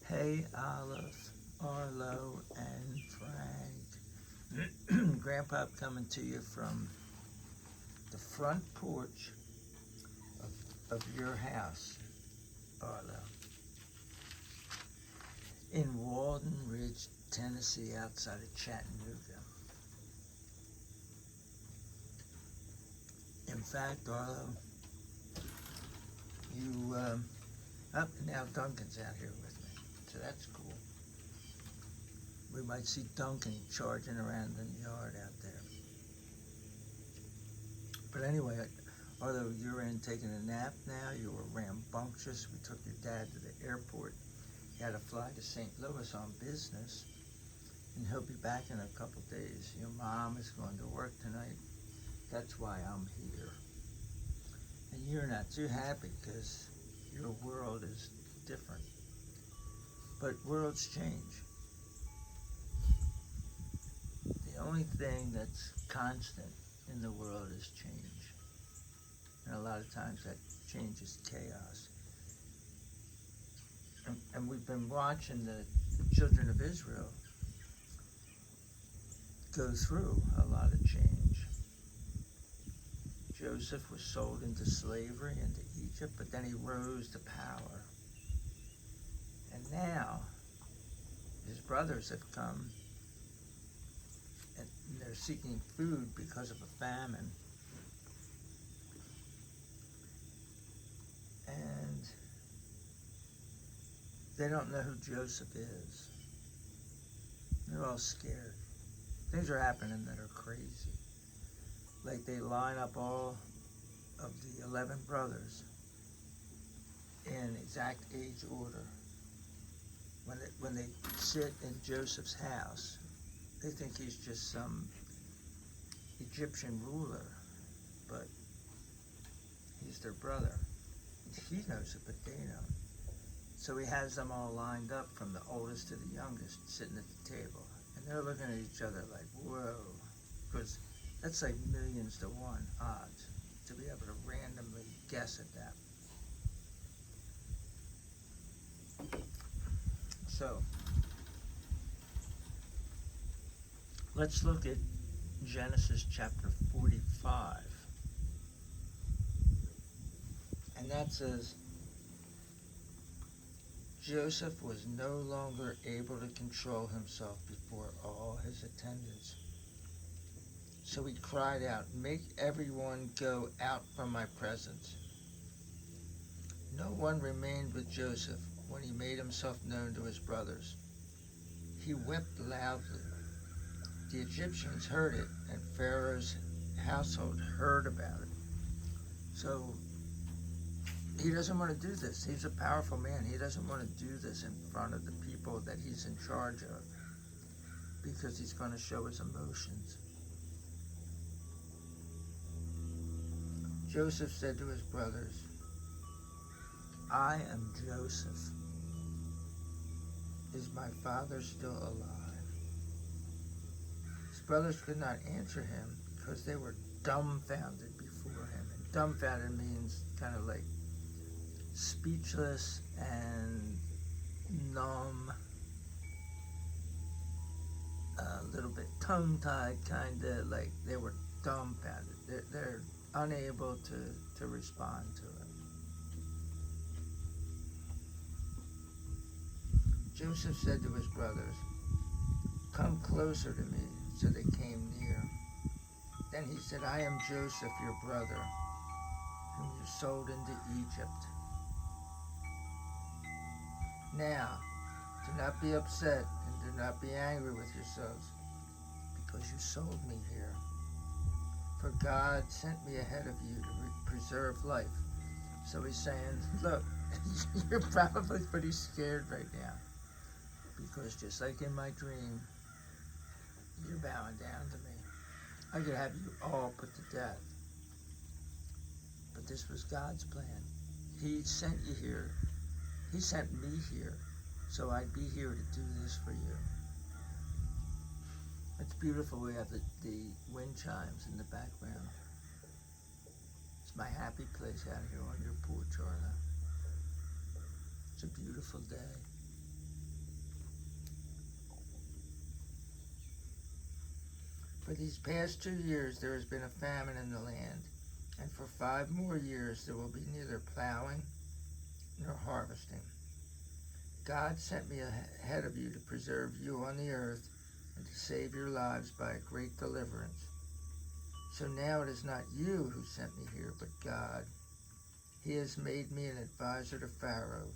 Hey, Olive, Arlo, and Frank. Grandpa coming to you from the front porch of your house, Arlo, in Walden Ridge, Tennessee, outside of Chattanooga. In fact, Arlo, you, now Duncan's out here with me, so that's cool. We might see Duncan charging around in the yard out there. But anyway, although you're in taking a nap now, you were rambunctious. We took your dad to the airport. He had to fly to St. Louis on business, and he'll be back in a couple days. Your mom is going to work tonight. That's why I'm here. And you're not too happy because your world is different. But worlds change. The only thing that's constant in the world is change. And a lot of times that change is chaos. And we've been watching the children of Israel go through a lot of change. Joseph was sold into slavery into Egypt, but then he rose to power. And now his brothers have come and they're seeking food because of a famine. And they don't know who Joseph is. They're all scared. Things are happening that are crazy. Like they line up all of the 11 brothers in exact age order. When they sit in Joseph's house, they think he's just some Egyptian ruler, but he's their brother. He knows it, but they don't. So he has them all lined up from the oldest to the youngest, sitting at the table. And they're looking at each other like, whoa. Because that's like millions to one odds to be able to randomly guess at that. So, let's look at Genesis chapter 45. And that says, Joseph was no longer able to control himself before all his attendants. So he cried out, "Make everyone go out from my presence." No one remained with Joseph when he made himself known to his brothers. He wept loudly. The Egyptians heard it, and Pharaoh's household heard about it. So he doesn't want to do this. He's a powerful man. He doesn't want to do this in front of the people that he's in charge of because he's going to show his emotions. Joseph said to his brothers, "I am Joseph. Is my father still alive?" His brothers could not answer him because they were dumbfounded before him. And dumbfounded means kind of like speechless and numb, a little bit tongue-tied, kind of like they were dumbfounded. They're unable to respond to it. Joseph said to his brothers, "Come closer to me." So they came near. Then he said, "I am Joseph, your brother, whom you sold into Egypt. Now, do not be upset and do not be angry with yourselves because you sold me here. For God sent me ahead of you to preserve life." So he's saying, look, you're probably pretty scared right now because just like in my dream, you're bowing down to me. I could have you all put to death. But this was God's plan. He sent you here. He sent me here, so I'd be here to do this for you. It's beautiful. We have the wind chimes in the background. It's my happy place out here on your porch, Arla. It's a beautiful day. For these past 2 years there has been a famine in the land, and for 5 more years there will be neither plowing nor harvesting. God sent me ahead of you to preserve you on the earth and to save your lives by a great deliverance. So now it is not you who sent me here, but God. He has made me an advisor to Pharaoh,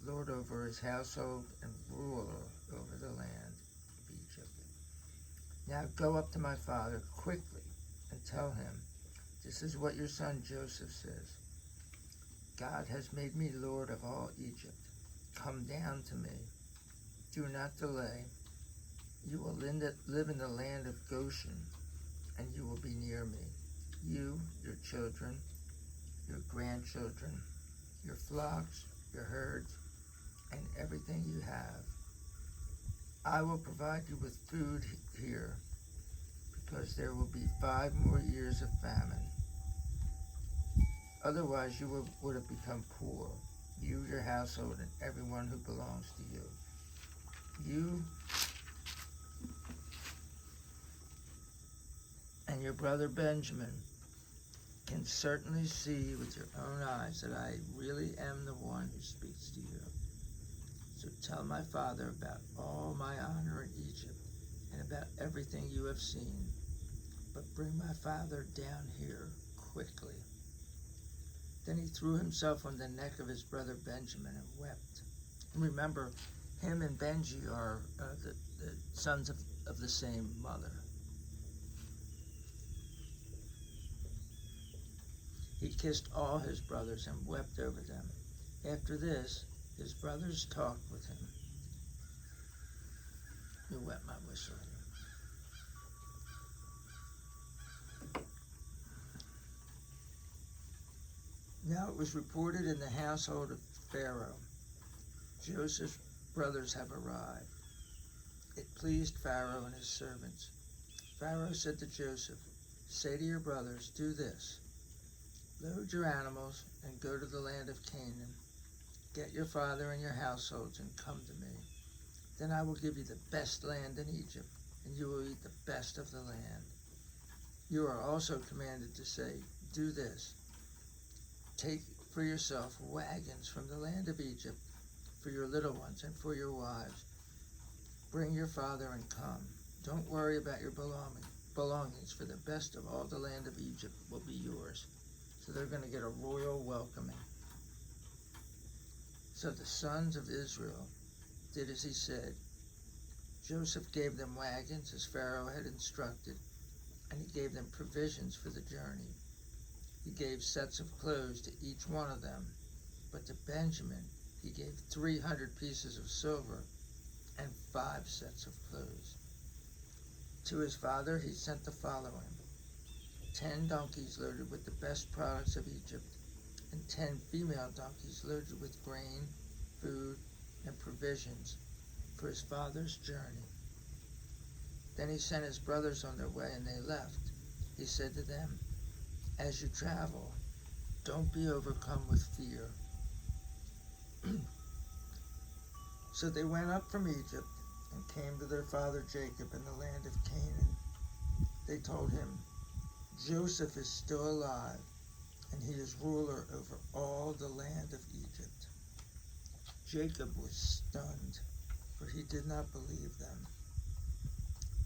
lord over his household and ruler over the land of Egypt. Now go up to my father quickly and tell him, this is what your son Joseph says. God has made me lord of all Egypt. Come down to me. Do not delay. You will live in the land of Goshen, and you will be near me. You, your children, your grandchildren, your flocks, your herds, and everything you have. I will provide you with food here, because there will be 5 more years of famine. Otherwise you would have become poor, you, your household, and everyone who belongs to you. You and your brother Benjamin can certainly see with your own eyes that I really am the one who speaks to you. So tell my father about all my honor in Egypt and about everything you have seen. But bring my father down here quickly. Then he threw himself on the neck of his brother Benjamin and wept. And remember, him and Benji are the sons of the same mother. He kissed all his brothers and wept over them. After this, his brothers talked with him. You wet my whistle. Now it was reported in the household of Pharaoh, Joseph's brothers have arrived. It pleased Pharaoh and his servants. Pharaoh said to Joseph, say to your brothers, do this. Load your animals and go to the land of Canaan. Get your father and your households and come to me. Then I will give you the best land in Egypt, and you will eat the best of the land. You are also commanded to say, do this. Take for yourself wagons from the land of Egypt for your little ones and for your wives. Bring your father and come. Don't worry about your belongings, for the best of all the land of Egypt will be yours. So they're going to get a royal welcoming. So the sons of Israel did as he said. Joseph gave them wagons as Pharaoh had instructed, and he gave them provisions for the journey. He gave sets of clothes to each one of them, but to Benjamin he gave 300 pieces of silver and 5 sets of clothes. To his father he sent the following: 10 donkeys loaded with the best products of Egypt, and 10 female donkeys loaded with grain, food, and provisions for his father's journey. Then he sent his brothers on their way, and they left. He said to them, as you travel, don't be overcome with fear. So they went up from Egypt and came to their father Jacob in the land of Canaan. They told him, Joseph is still alive, and he is ruler over all the land of Egypt. Jacob was stunned, for he did not believe them.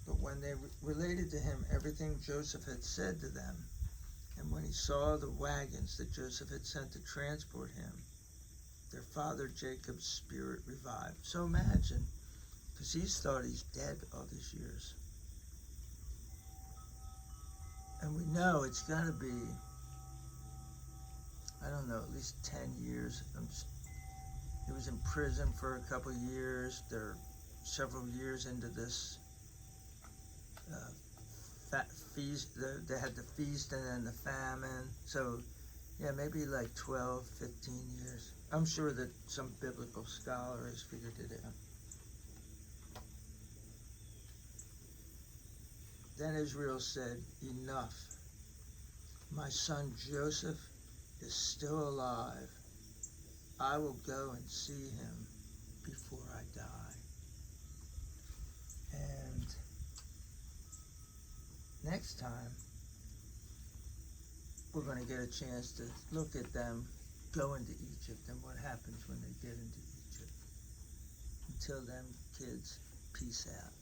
But when they related to him everything Joseph had said to them, and when he saw the wagons that Joseph had sent to transport him, their father Jacob's spirit revived. So imagine, because he's thought he's dead all these years. And we know it's going to be, I don't know, at least 10 years. He was in prison for a couple of years. They're several years into this feast. They had the feast and then the famine. So, yeah, maybe like 12, 15 years. I'm sure that some biblical scholar has figured it out. Then Israel said, enough. My son Joseph is still alive. I will go and see him before I die. And next time, we're going to get a chance to look at them go into Egypt and what happens when they get into Egypt. Until then, kids, peace out.